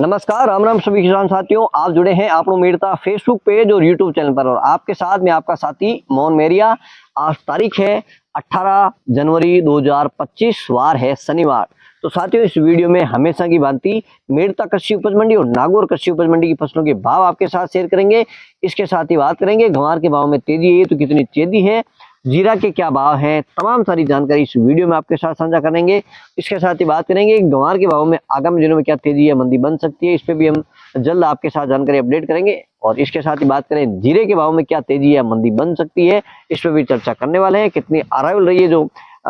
नमस्कार, राम राम सभी किसान साथियों। आप जुड़े हैं आपनो मीरता फेसबुक पेज और यूट्यूब चैनल पर और आपके साथ में आपका साथी मोहन मेरिया। आज तारीख है 18 जनवरी 2025, वार है शनिवार। तो साथियों, इस वीडियो में हमेशा की भांति मेरता कृषि उपज मंडी और नागौर कृषि उपज मंडी की फसलों के भाव आपके साथ शेयर करेंगे। इसके साथ ही बात करेंगे गंवार के भाव में तेजी है तो कितनी तेजी है, जीरा के क्या भाव हैं, तमाम सारी जानकारी इस वीडियो में आपके साथ साझा करेंगे। इसके साथ ही बात करेंगे गंवार के भाव में आगामी दिनों में क्या तेजी या मंदी बन सकती है, इस पे भी हम जल्द आपके साथ जानकारी अपडेट करेंगे। और इसके साथ ही बात करें जीरे के भाव में क्या तेजी या मंदी बन सकती है, इस पे भी चर्चा करने वाले हैं। कितनी अराइवल रही है, जो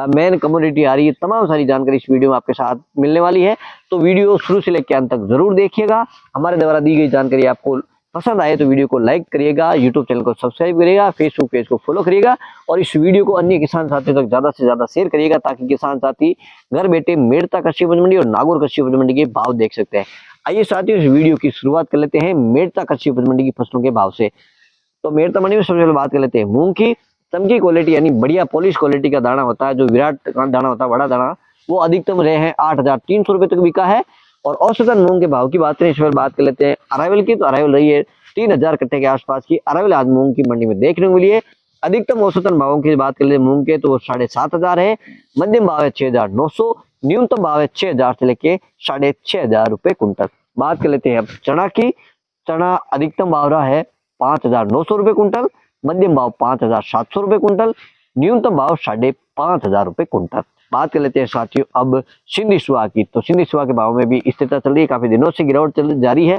मेन कमोडिटी आ रही है, तमाम सारी जानकारी इस वीडियो में आपके साथ मिलने वाली है। तो वीडियो शुरू से लेकर अंत तक जरूर देखिएगा। हमारे द्वारा दी गई जानकारी आपको पसंद आए तो वीडियो को लाइक करिएगा, यूट्यूब चैनल को सब्सक्राइब करिएगा, फेसबुक पेज को फॉलो करिएगा और इस वीडियो को अन्य किसान साथियों तक ज्यादा से ज्यादा शेयर करिएगा, ताकि किसान साथी घर बैठे मेरता कृषि उपज मंडी और नागौर कृषि उपज मंडी के भाव देख सकते हैं। आइए साथियों, इस वीडियो की शुरुआत कर लेते हैं मेरता कृषि उपज मंडी की फसलों के भाव से। तो मेरता मंडी में सबसे पहले बात कर लेते हैं मूंग की। चमकी क्वालिटी यानी बढ़िया पॉलिश क्वालिटी का दाना होता है, जो विराट दाना होता है, बड़ा दाना, वो अधिकतम रहे हैं 8,300 रुपए तक बिका है। और औसतन मूंग के भाव की बात करें, इस पर बात कर लेते हैं अराइवल की। तो अराइवल रही है 3,000 कट्टे के आसपास की अराइवल आज मूंग की मंडी में देखने को मिली है। अधिकतम औसतन भावों की बात कर ले मूंग के तो वो 7,500 है, मध्यम भाव है 6,900, न्यूनतम भाव है 6,000 से लेके 6,500 रुपए कुंटल। बात कर लेते हैं अब चना की। चना अधिकतम भाव रहा है 5,900 रुपए कुंटल, मध्यम भाव 5,700 रुपए कुंटल, न्यूनतम भाव 5,500 रुपए कुंटल। बात कर लेते हैं साथियों अब सिंधी सुहा की। तो सिंधी सुहा के भाव में भी स्थिरता चल रही है, काफी दिनों से गिरावट जारी है।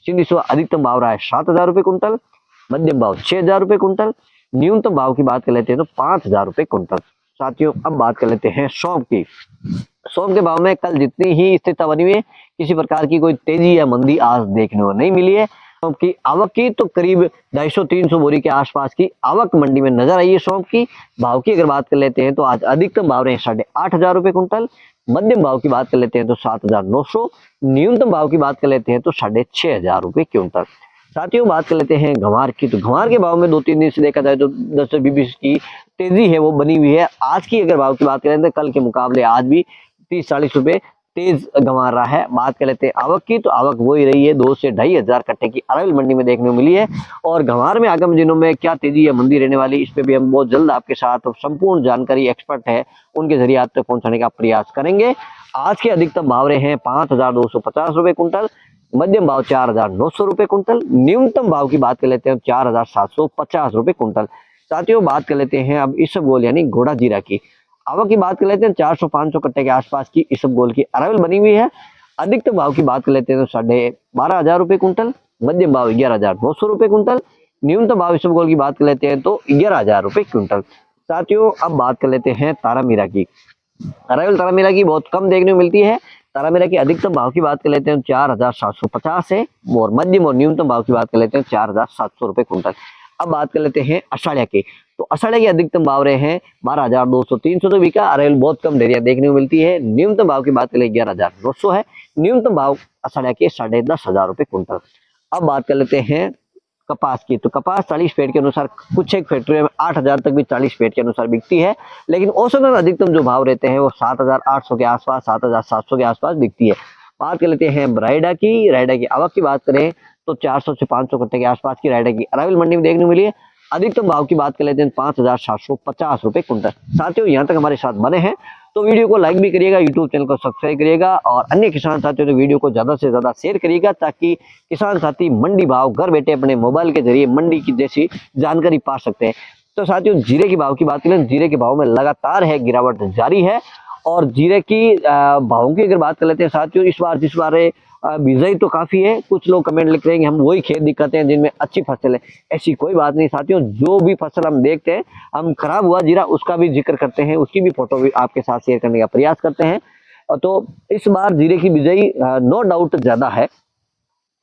सिंधी सुहा अधिकतम भाव रहा है 7,000 रुपए कुंटल, मध्यम भाव 6,000 रुपए कुंटल, न्यूनतम भाव की बात कर लेते हैं तो 5,000 रुपए कुंटल। साथियों अब बात कर लेते हैं सौंफ की। सौंफ के भाव में कल जितनी ही स्थिरता बनी हुई है, किसी प्रकार की कोई तेजी या मंदी आज देखने को नहीं मिली है। सौंफ की आवक की तो करीब 250-300 बोरी के आसपास की आवक मंडी में नजर आई है सौंफ की। भाव की अगर बात कर लेते हैं तो आज अधिकतम भाव रहे 8,500 रुपए कुंटल, मध्यम भाव की बात कर लेते हैं तो 7,900, न्यूनतम भाव की बात कर लेते हैं तो 6,500 रुपए क्विंटल। साथियों बात कर लेते हैं गंवार की। तो गंवार के भाव में 2-3 दिन से देखा जाए तो 10 से 20 की तेजी है वो बनी हुई है। आज की अगर भाव की बात करें तो कल के मुकाबले आज भी 30-40 रुपए तेज गंवार रहा है। बात कर लेते हैं आवक की। तो आवक वही रही है, 2 से 2,500 कट्टे की अराइवल मंडी में देखने को मिली है। और गंवार में आगामी दिनों में क्या तेजी या मंदी रहने वाली, इस पे भी हम बहुत जल्द आपके साथ संपूर्ण जानकारी एक्सपर्ट है उनके जरिए आप तक पहुंचाने का प्रयास करेंगे। आज के अधिकतम भाव रहे हैं 5,250 रुपए कुंटल, मध्यम भाव 4,900 रुपए कुंटल, न्यूनतम भाव की बात कर लेते हैं 4,750 रुपए कुंटल। साथियों बात कर लेते हैं अब इसबगोल यानी घोड़ा जीरा की। आवक की बात कर लेते हैं 400-500 कट्टे के आसपास की इसबगोल की अराइवल बनी हुई है। अधिकतम भाव की बात कर लेते हैं तो 12,500 रुपए कुंटल, मध्यम भाव 11,900 रुपए कुंटल, न्यूनतम भाव इसबगोल की बात कर लेते हैं तो 11,000 रुपए क्विंटल। साथियों अब बात कर लेते हैं तारामीरा की। अराइवल तारामीरा की बहुत कम देखने को मिलती है। तारामीरा की अधिकतम भाव की बात कर लेते हैं 4,750 है और मध्यम और न्यूनतम भाव की बात कर लेते हैं 4,700 रुपए कुंटल। अब बात कर लेते हैं अषाढ़िया के। तो अषाढ़िया के अधिकतम भाव रहे हैं 12,200-300 तो बिका। अराइवल बहुत कम ढेरिया देखने को मिलती है। न्यूनतम भाव की बात कर ले 11,900 है, न्यूनतम भाव अषाढ़िया के 10,500 रुपए कुंटल। अब बात कर लेते हैं कपास की। तो कपास 40 फीट के अनुसार कुछ एक फैक्ट्री में 8,000 तक भी 40 फीट के अनुसार बिकती है, लेकिन औसतन अधिकतम जो भाव रहते हैं वो 7,800 के आसपास, 7,700 के आसपास बिकती है। बात कर लेते हैं रायडा की। रायडा की आवक की बात करें तो 400 से 500 कट्टे के आसपास की रायडा की अराइवल मंडी में देखने को मिली है। अधिकतम भाव की बात कर लेते हैं 5,750 रुपए कुंटल। साथियों यहाँ तक हमारे साथ बने हैं तो वीडियो को लाइक भी करिएगा, यूट्यूब चैनल को सब्सक्राइब करिएगा और अन्य किसान साथियों तो वीडियो को ज्यादा से ज्यादा शेयर करिएगा, ताकि किसान साथी मंडी भाव घर बैठे अपने मोबाइल के जरिए मंडी की जैसी जानकारी पा सकते हैं। तो साथियों जीरे की भाव की बात करें, जीरे के भाव में लगातार है गिरावट जारी है। और जीरे की भावों की अगर बात कर लेते हैं साथियों, इस बार बिजाई तो काफी है। कुछ लोग कमेंट लिख रहे हैं कि हम वही खेत दिखाते हैं जिनमें अच्छी फसल है। ऐसी कोई बात नहीं साथियों, जो भी फसल हम देखते हैं, हम खराब हुआ जीरा उसका भी जिक्र करते हैं, उसकी भी फोटो भी आपके साथ शेयर करने का प्रयास करते हैं। तो इस बार जीरे की बिजाई नो डाउट ज्यादा है।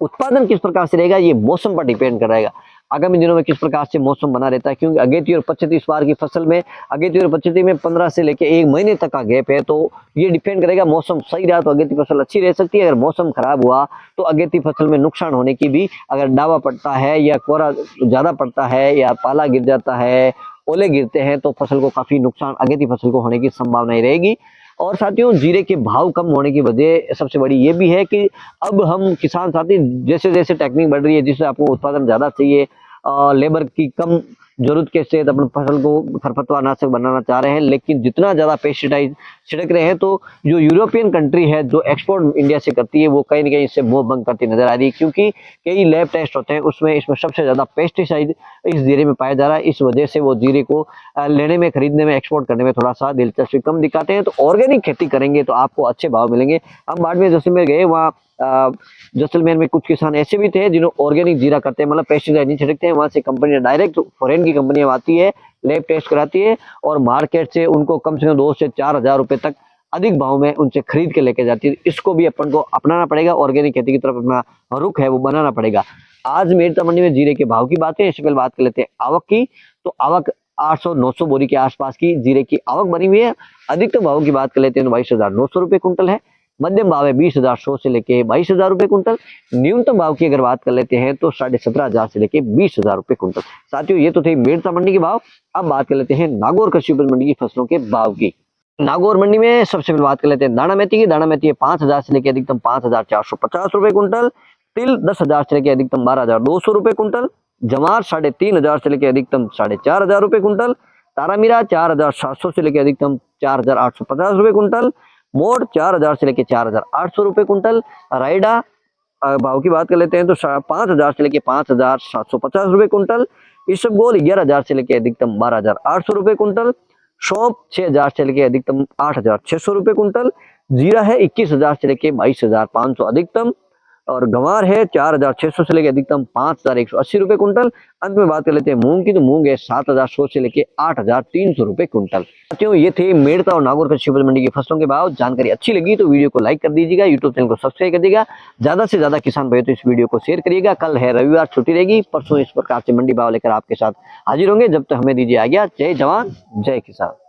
उत्पादन किस प्रकार से रहेगा ये मौसम पर डिपेंड करेगा। आगामी दिनों में किस प्रकार से मौसम बना रहता है, क्योंकि अगेती और पछती इस बार की फसल में, अगेती और पछती में 15 से लेकर 1 महीने तक का गैप है। तो ये डिपेंड करेगा, मौसम सही रहा तो अगेती फसल अच्छी रह सकती है, अगर मौसम खराब हुआ तो अगेती फसल में नुकसान होने की भी, अगर डावा पड़ता है या कोहरा ज्यादा पड़ता है या पाला गिर जाता है, ओले गिरते हैं तो फसल को काफी नुकसान, अगेती फसल को होने की संभावना रहेगी। और साथियों जीरे के भाव कम होने की वजह सबसे बड़ी ये भी है कि अब हम किसान साथी जैसे जैसे टेक्निक बढ़ रही है, जिससे आपको उत्पादन ज्यादा चाहिए, लेबर की कम जरूरत के साथ अपनी फसल को खरपतवार नाशक बनाना चाह रहे हैं, लेकिन जितना ज्यादा पेस्टिसाइड छिड़क रहे हैं तो जो यूरोपियन कंट्री है जो एक्सपोर्ट इंडिया से करती है वो कहीं ना कहीं इससे मोह भंग करती नजर आ रही है, क्योंकि कई लैब टेस्ट होते हैं उसमें इसमें सबसे ज्यादा पेस्टिसाइड इस जीरे में पाया जा रहा है। इस वजह से वो जीरे को लेने में, खरीदने में, एक्सपोर्ट करने में थोड़ा सा दिलचस्पी कम दिखाते हैं। तो ऑर्गेनिक खेती करेंगे तो आपको अच्छे भाव मिलेंगे। हम बाड़मेर जैसलमेर गए, वहाँ जैसलमेर में कुछ किसान ऐसे भी थे जिन्होंने ऑर्गेनिक जीरा करते हैं, मतलब पेस्टिसाइड नहीं छिड़कते हैं। वहां से कंपनी डायरेक्ट फॉरेन की कंपनियां आती है, लैब टेस्ट कराती है और मार्केट से उनको कम से कम 2 से 4 हजार रुपए तक अधिक भाव में उनसे खरीद के लेके जाती है। इसको भी अपन को अपनाना पड़ेगा, ऑर्गेनिक खेती की तरफ अपना रुख है वो बनाना पड़ेगा। आज मेरता मंडी में जीरे के भाव की बात है, इससे पहले बात कर लेते हैं आवक की। तो आवक 800-900 बोरी के आसपास की जीरे की आवक बनी हुई है। अधिकतम भाव की बात कर लेते हैं तो 22,900 रुपए कुंटल है। मध्यम भाव है 20,100 से लेके 22,000 रुपए कुंटल। न्यूनतम भाव की अगर बात कर लेते हैं तो 17,500 से लेके 20,000 रुपए कुंटल। साथियों ये तो थे मेरता मंडी के भाव। अब बात कर लेते हैं नागौर कृषि उपज मंडी की फसलों के भाव की। नागौर मंडी में सबसे पहले बात कर लेते हैं दाना मेथी की। दाना मेथी है 5,000 से लेके अधिकतम 5,450 रुपए कुंटल। तिल 10,000 से लेके अधिकतम 12,200 रुपए कुंटल। जवार 3,500 से लेके अधिकतम 4,500 रुपए कुंटल। तारामीरा 4,700 से लेके अधिकतम 4,850 रुपए कुंटल। मोड़ 4,000 से लेके 4,800 रुपए कुंटल। रायडा भाव की बात कर लेते हैं तो 5,000 से लेके 5,750 रुपए कुंटल। इसबगोल 11,000 से लेके अधिकतम 12,800 रुपए कुंटल। सौंफ 6,000 से लेके अधिकतम 8,600 रुपए कुंटल। जीरा है 21,000 से लेके 22,500 अधिकतम। और गंवार है 4,600 से लेके अधिकतम 5,180 रुपए कुंटल। अंत में बात कर लेते हैं मूंग की। तो मूंग है 7,100 से लेके 8,300 रुपए कुंटल। साथियों ये थे मेरता और नागौर कृषि उपज मंडी की फसलों के भाव। जानकारी अच्छी लगी तो वीडियो को लाइक कर दीजिएगा, यूट्यूब चैनल को सब्सक्राइब कर दीजिएगा। ज्यादा से ज्यादा किसान भाई तो इस वीडियो को शेयर करिएगा। कल है रविवार, छुट्टी रहेगी। परसों इस प्रकार से मंडी भाव लेकर आपके साथ हाजिर होंगे। जब तक हमें दीजिए आज्ञा। जय जवान जय किसान।